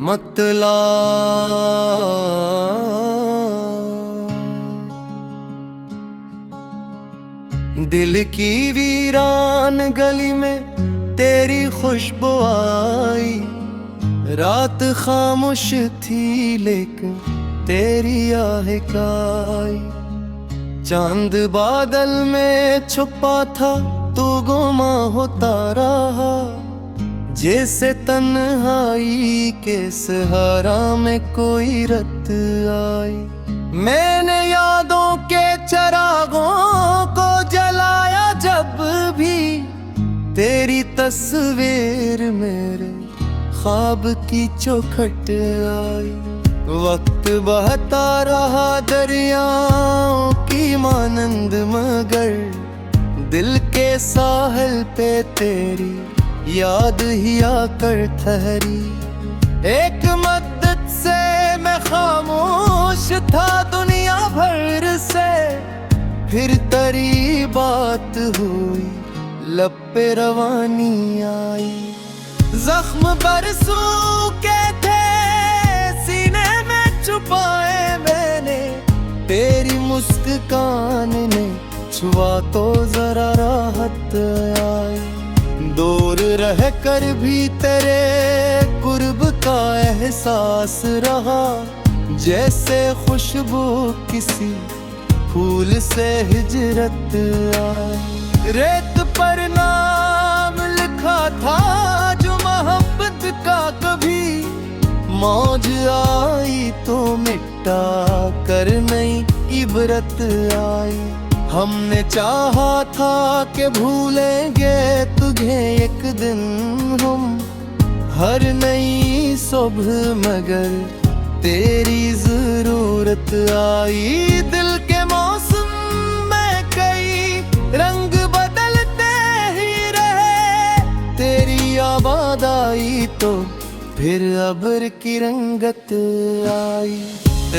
मतला दिल की वीरान गली में तेरी खुशबू आई। रात खामोश थी लेकिन तेरी आहट आई। चांद बादल में छुपा था तू गुमा होता रहा। जैसे तन्हाई के सहारा में कोई रत आई। मैंने यादों के चरागों को जलाया जब भी तेरी तस्वीर मेरे ख्वाब की चौखट आई। वक्त बहता रहा दरियाओं की मानंद मगर दिल के साहिल पे तेरी याद ही आकर ठहरी। एक मद्दत से मैं खामोश था दुनिया भर से, फिर तेरी बात हुई लब पे रवानी आई। जख्म बरसों के थे सीने में छुपाए मैंने, तेरी मुस्कान ने छुआ तो जरा राहत आई। दूर रह कर भी तेरे कुर्ब का एहसास रहा। जैसे खुशबू किसी फूल से हिजरत आई। रेत पर नाम लिखा था जो मोहब्बत का कभी मौज आई तो मिटा कर नई इबरत आई। हमने चाहा था कि भूलेंगे तुझे एक दिन हम, हर नई सुबह मगर तेरी जरूरत आई। दिल के मौसम में कई रंग बदलते ही रहे, तेरी आवाज़ आई तो फिर अब्र की रंगत आई।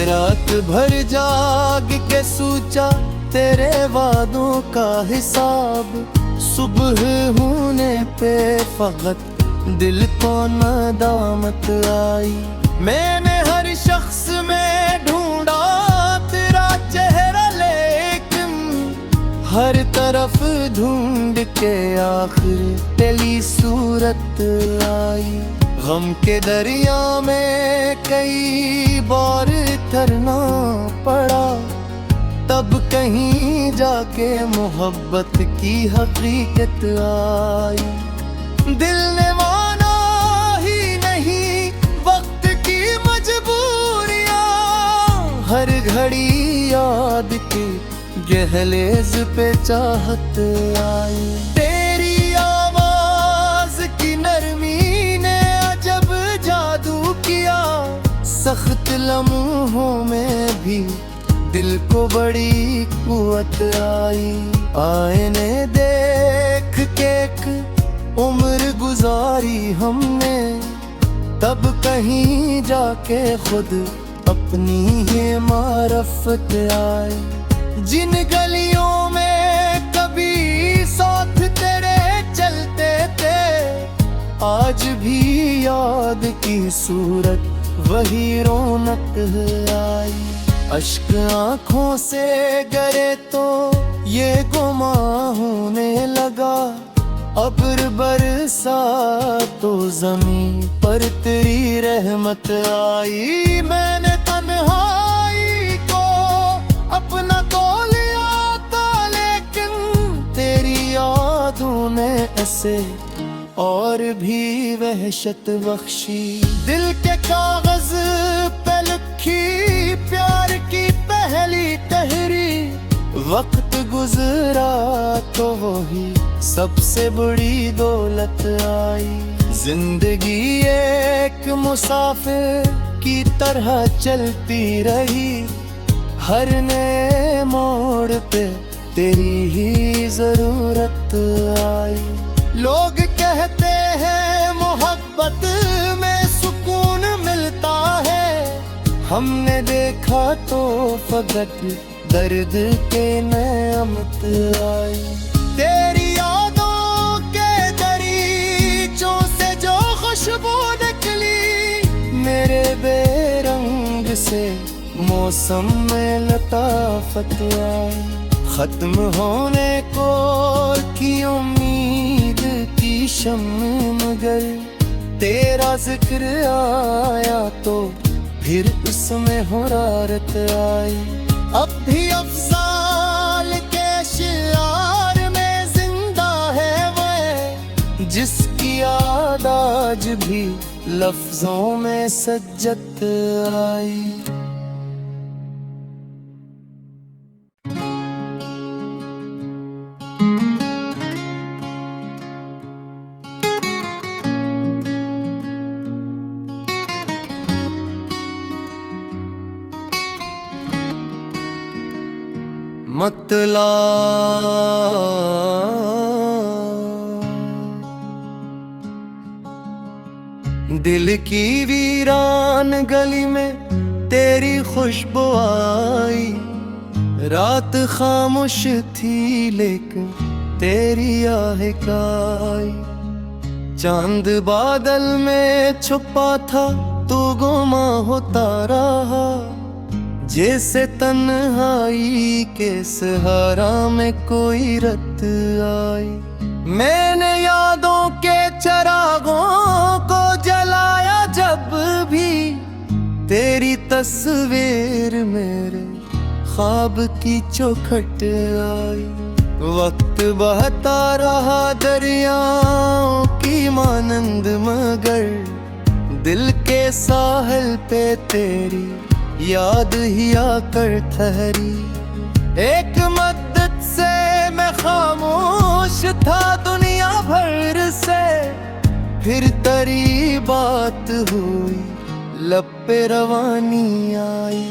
रात भर जाग के सोचा तेरे वादों का हिसाब, सुबह होने पे फकत दिल को नदामत आई। मैंने हर शख्स में ढूंढा तेरा चेहरा लेकिन हर तरफ ढूंढ के आखिर तेरी सूरत आई। गम के दरिया में कई बार तरना पड़ा, तब कहीं जाके मोहब्बत की हकीकत आई। दिल ने माना ही नहीं वक्त की मजबूरियां, हर घड़ी याद की गहलेज पे चाहत आई। तेरी आवाज की नरमी ने अजब जादू किया, सख्त लम्हों में भी दिल को बड़ी कुवत आई। आईने देख के एक उम्र गुजारी हमने, तब कहीं जाके खुद अपनी ही मारफत आई। जिन गलियों में कभी साथ तेरे चलते थे, आज भी याद की सूरत वही रौनक आई। अश्क आँखों से गिरे तो ये गुमा होने लगा, अब्र बरसा तो ज़मीं पर तेरी रहमत आई। मैंने तन्हाई को अपना तो लिया था लेकिन तेरी यादों ने ऐसे और भी वहशत बख्शी। दिल के कागज पे लिखी प्यार की पहली तहरी, वक्त गुजरा तो वही सबसे बड़ी दौलत आई। जिंदगी एक मुसाफिर की तरह चलती रही, हर नए मोड़ पे तेरी ही जरूरत आई। लोग कहते हैं मोहब्बत में सुकून मिलता है, हमने देखा तो फकत दर्द के नेमत आई। तेरी यादों के दरीचों से जो खुशबू निकली, से मौसम में लताफत आई। खत्म होने को की उम्मीद की शम्म मगर तेरा जिक्र आया तो फिर उसमें हुरारत आई। अब भी अफजाल के शियार में जिंदा है वह जिसकी याद आज भी लफ्जों में सज्जत आई। मतला दिल की वीरान गली में तेरी खुशबू आई। रात खामोश थी लेकिन तेरी आहट आई। चांद बादल में छुपा था तू गुमा होता रहा जैसे तन्हाई के सहारा में कोई रत आई। मैंने यादों के चरागों को जलाया जब भी तेरी तस्वीर मेरे ख्वाब की चौखट आई। वक्त बहता रहा दरियाओं की मानंद मगर दिल के साहिल पे तेरी याद ही आकर ठहरी। एक मद्दत से मैं खामोश था दुनिया भर से फिर तेरी बात हुई लब पे रवानी आई।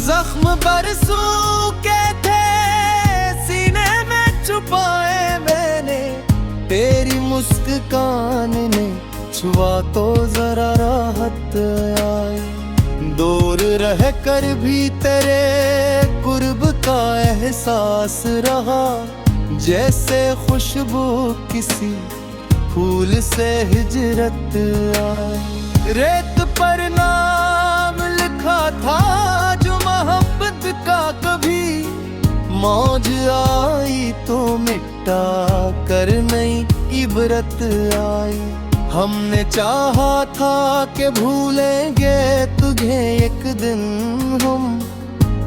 जख्म बरसों के थे सीने में छुपाए मैंने तेरी मुस्कान ने छुआ तो जरा राहत आई। दूर रह कर भी तेरे कुर्ब का एहसास रहा जैसे खुशबू किसी फूल से हिजरत आई। रेत पर नाम लिखा था जो मोहब्बत का कभी मौज आई तो मिटा कर नई इबरत आई। हमने चाहा था कि भूलेंगे तुझे एक दिन हम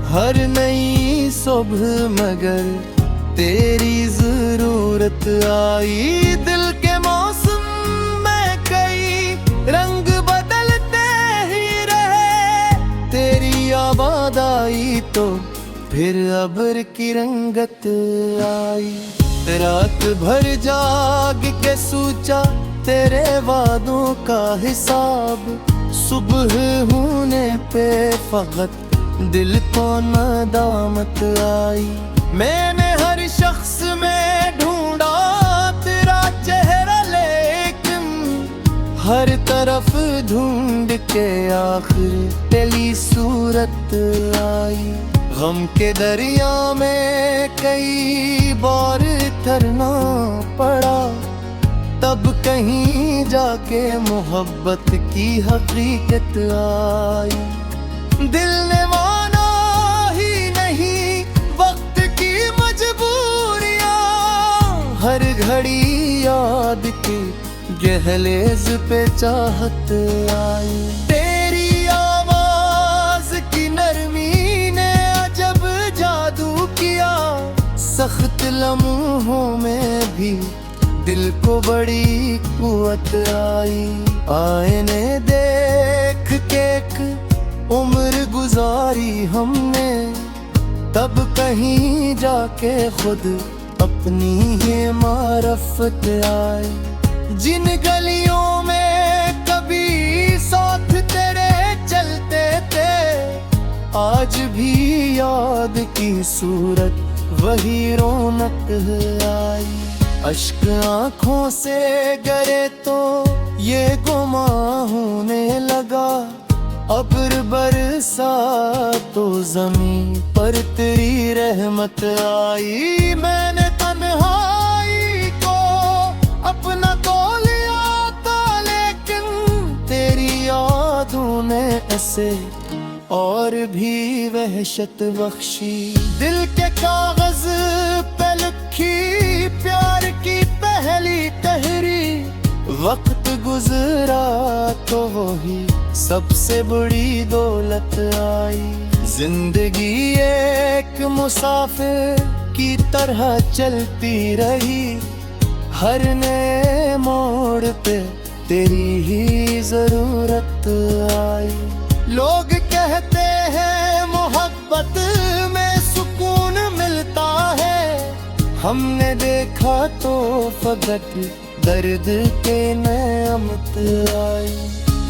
हर नई सुबह मगर तेरी जरूरत आई। दिल के मौसम में कई रंग बदलते ही रहे तेरी आवाज़ आई तो फिर अब्र की रंगत आई। रात भर जाग के सोचा तेरे वादों का हिसाब सुबह होने पे फकत दिल को नदामत आई। मैंने हर शख्स में ढूंढा तेरा चेहरा लेकिन हर तरफ ढूंढ के आखिर तेरी सूरत आई। गम के दरिया में कई बार तैरना पड़ा तब कहीं जाके मोहब्बत की हकीकत आई। दिल ने माना ही नहीं वक्त की मजबूरियां हर घड़ी याद की गहलेज पे चाहत आई। तेरी आवाज की नरमी ने अजब जादू किया सख्त लम्हों में भी दिल को बड़ी कुवत आई। आईने देख के एक उम्र गुजारी हमने तब कहीं जाके खुद अपनी ही मारफत आई। जिन गलियों में कभी साथ तेरे चलते थे आज भी याद की सूरत वही रौनक आई। अश्क आँखों से गिरे तो ये गुमा होने लगा अब्र बरसा तो ज़मीं पर तेरी रहमत आई। मैंने तन्हाई को अपना तो लिया था लेकिन तेरी यादों ने ऐसे और भी वहशत बख्शी। दिल के कागज पे लिखी प्यार की पहली तहरीर, वक्त गुजरा तो वही सबसे बड़ी दौलत आई। जिंदगी एक मुसाफिर की तरह चलती रही, हर नए मोड़ पे तेरी ही जरूरत आई। लोग कहते हैं मोहब्बत में सुकून मिलता है, हमने देखा तो फकत दर्द के नेमत आई।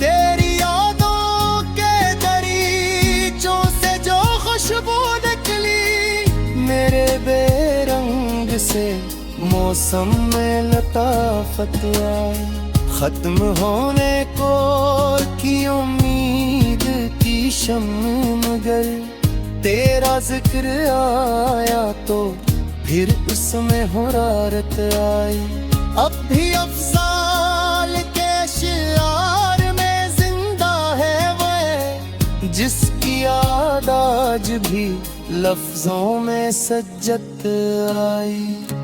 तेरी यादों के दरीचों से जो खुशबू निकली, मेरे बेरंग से मौसम में लताफत आई। खत्म होने को की उम्मीद की शम्म मगर तेरा जिक्र आया तो फिर उसमें हुरारत आई। अब भी अफजाल के शियार में जिंदा है वह, जिसकी याद आज भी लफ्जों में सजत आई।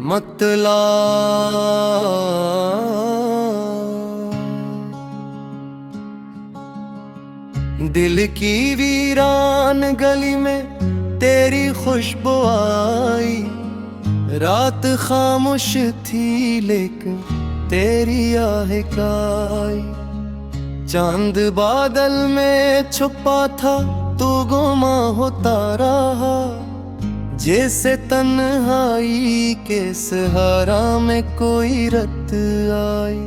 मतला दिल की वीरान गली में तेरी खुशबू आई। रात खामोश थी लेकिन तेरी आहट आई। चांद बादल में छुपा था तू गुमा होता रहा, जैसे तन्हाई के सहारा में कोई रत आई।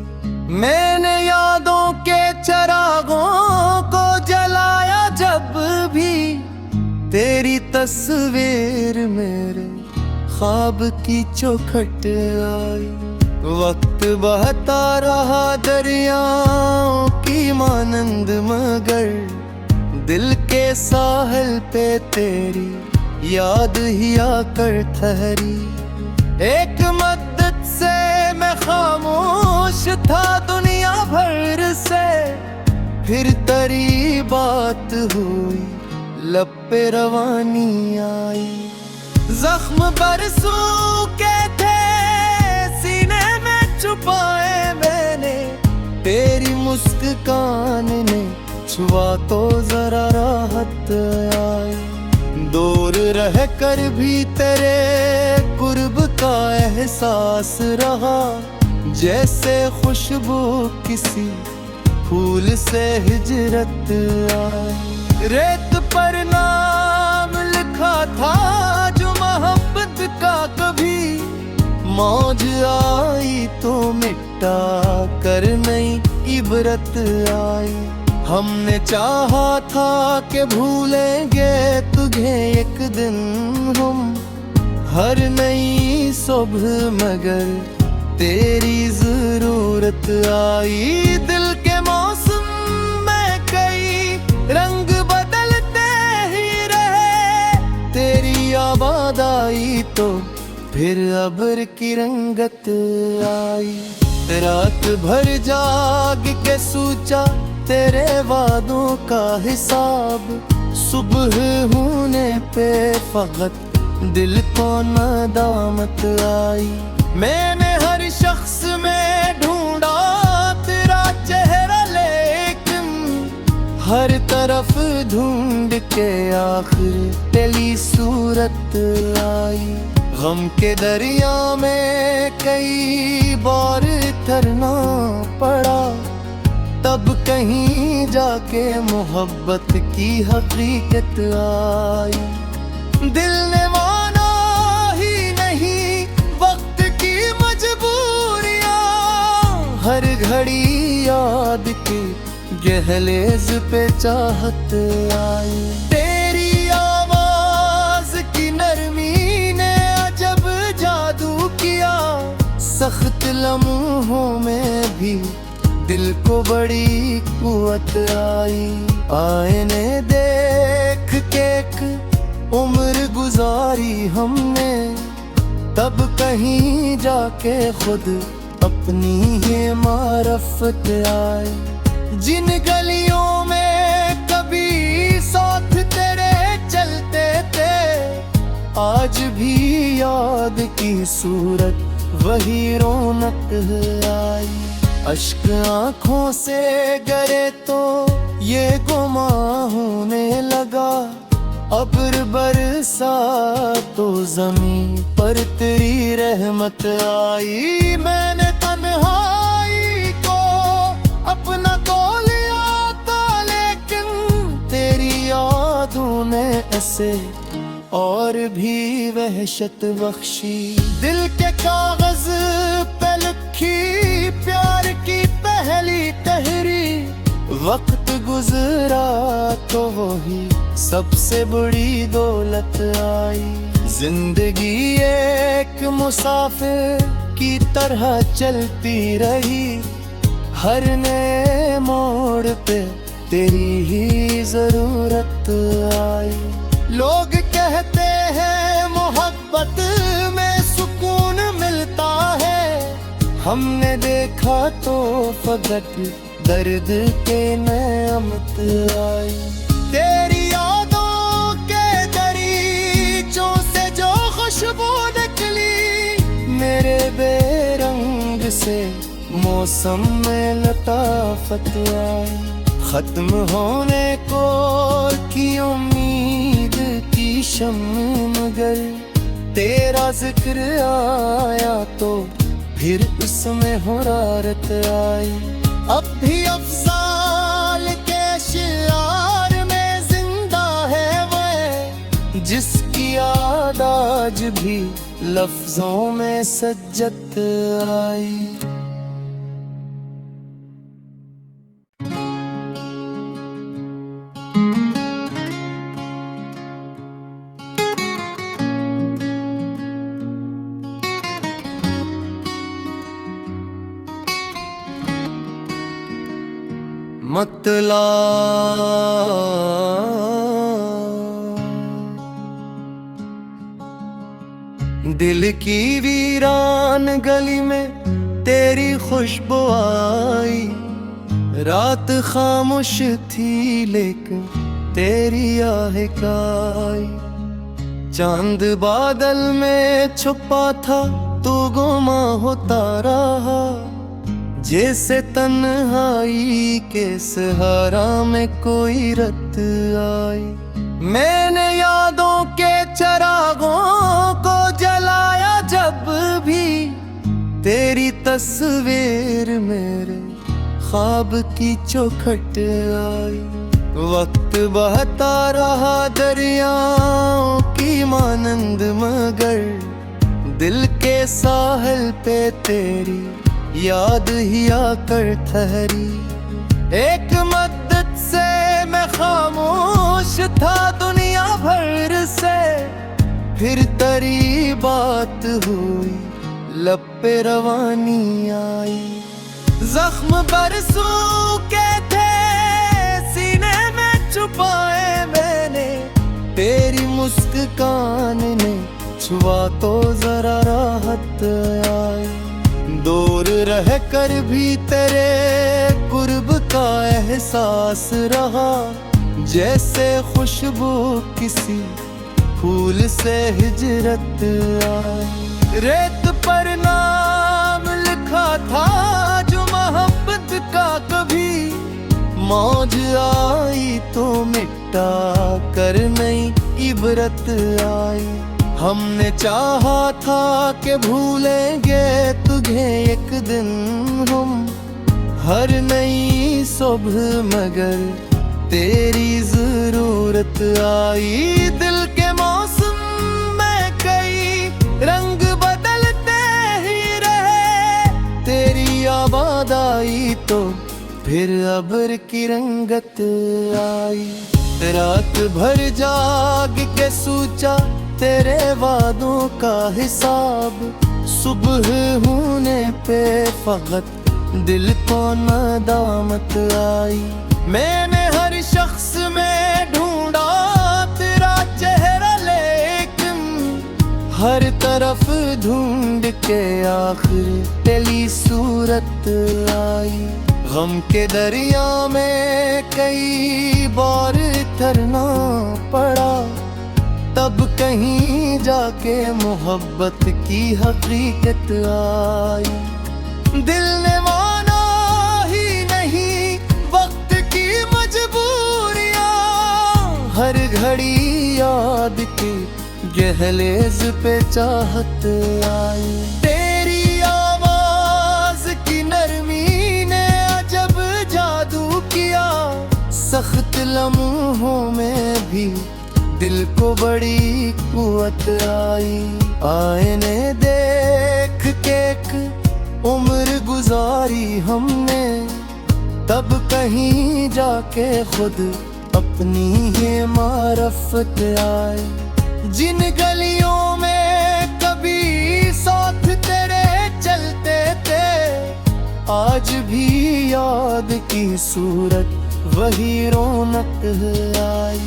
मैंने यादों के चरागों को जलाया जब भी तेरी तस्वीर मेरे ख्वाब की चौखट आई। वक्त बहता रहा दरियाओं की मानंद मगर दिल के साहिल पे तेरी याद ही आकर ठहरी। एक मद्दत से मैं खामोश था दुनिया भर से, फिर तेरी बात हुई लब पे रवानी आई। जख्म बरसों के थे सीने में छुपाए मैंने, तेरी मुस्कान ने छुआ तो जरा राहत आई। दूर रह कर भी तेरे कुर्ब का एहसास रहा, जैसे खुशबू किसी फूल से हिजरत आई। रेत पर नाम लिखा था जो मोहब्बत का कभी मौज आई तो मिटा कर नई इबरत आई। हमने चाहा था कि भूलेंगे तुझे एक दिन हम, हर नई सुबह मगर तेरी जरूरत आई। दिल के मौसम में कई रंग बदलते ही रहे, तेरी आवाज़ आई तो फिर अब्र की रंगत आई। रात भर जाग के सोचा तेरे वादों का हिसाब, सुबह होने पे फकत दिल को नदामत आई। मैंने हर शख्स में ढूंढा तेरा चेहरा लेकिन हर तरफ ढूंढ के आखिर तेरी सूरत आई। गम के दरिया में कई बार तैरना पड़ा, तब कहीं जाके मोहब्बत की हकीकत आई। दिल ने माना ही नहीं वक्त की मजबूरियां, हर घड़ी याद की गहलेज पे चाहत आई। तेरी आवाज की नरमी ने अजब जादू किया, सख्त लम्हों में भी दिल को बड़ी कुवत आई। आईने देख के एक उम्र गुजारी हमने, तब कहीं जाके खुद अपनी ही मारफत आई। जिन गलियों में कभी साथ तेरे चलते थे, आज भी याद की सूरत वही रौनक आई। अश्क आँखों से गिरे तो ये गुमां होने लगा, अब्र बरसा तो ज़मीं पर तेरी रहमत आई। मैंने तन्हाई को अपना तो लिया था, लेकिन तेरी यादों ने ऐसे और भी वहशत बख्शी। दिल के कागज पे लिखी प्यार की पहली तहरीर, वक्त गुजरा तो वही सबसे बड़ी दौलत आई। जिंदगी एक मुसाफिर की तरह चलती रही, हर नए मोड़ पे तेरी ही जरूरत आई। लोग कहते हैं मोहब्बत में सुकून मिलता है, हमने देखा तो फकत दर्द के नेमत आई। तेरी यादों के दरीचों से जो खुशबू निकली, मेरे बेरंग से मौसम में लताफत आई। खत्म होने को की उम्मीद की शम्म, मगर तेरा जिक्र आया तो फिर उसमें हुरारत आई। अब भी अफजाल के शियार में जिंदा है वह, जिसकी याद आज भी लफ्जों में सज्जत आई। मतला दिल की वीरान गली में तेरी खुशबू आई। रात खामोश थी लेकिन तेरी आहट आई। चांद बादल में छुपा था तू गुमा होता रहा, जैसे तन्हाई के सहारा में कोई रत आई। मैंने यादों के चरागों को जलाया जब भी तेरी तस्वीर मेरे ख्वाब की चौखट आई। वक्त बहता रहा दरियाओं की मानंद, मगर दिल के साहिल पे तेरी याद ही आकर ठहरी। एक मद्दत से मैं खामोश था दुनिया भर से, फिर तेरी बात हुई लब पे रवानी आई। जख्म बरसों के थे सीने में छुपाए मैंने, तेरी मुस्कान ने छुआ तो जरा राहत आई। दूर रह कर भी तेरे कुर्ब का एहसास रहा, जैसे खुशबू किसी फूल से हिजरत आई। रेत पर नाम लिखा था जो मोहब्बत का, कभी मौज आई तो मिटा कर नई इबरत आई। हमने चाहा था कि भूलेंगे तुझे एक दिन हम, हर नई सुबह, मगर तेरी जरूरत आई। दिल के मौसम में कई रंग बदलते ही रहे, तेरी आवाज़ आई तो फिर अब्र की रंगत आई। रात भर जाग के सोचा तेरे वादों का हिसाब, सुबह होने पे फकत दिल को नदामत आई। मैंने हर शख्स में ढूंढा तेरा चेहरा, लेकिन हर तरफ ढूंढ के आखिर तेरी सूरत आई। गम के दरिया में कई बार तरना पड़ा, तब कहीं जाके मोहब्बत की हकीकत आई। दिल ने माना ही नहीं वक्त की मजबूरियां, हर घड़ी याद की गहलेज पे चाहत आई। तेरी आवाज की नरमी ने अजब जादू किया, सख्त लम्हों में भी दिल को बड़ी कुव्वत आई। आईने देख के एक उम्र गुजारी हमने, तब कहीं जाके खुद अपनी ही मारफत आई। जिन गलियों में कभी साथ तेरे चलते थे, आज भी याद की सूरत वही रौनक आई।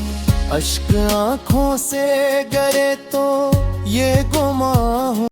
अश्क आँखों से गिरे तो ये गुमा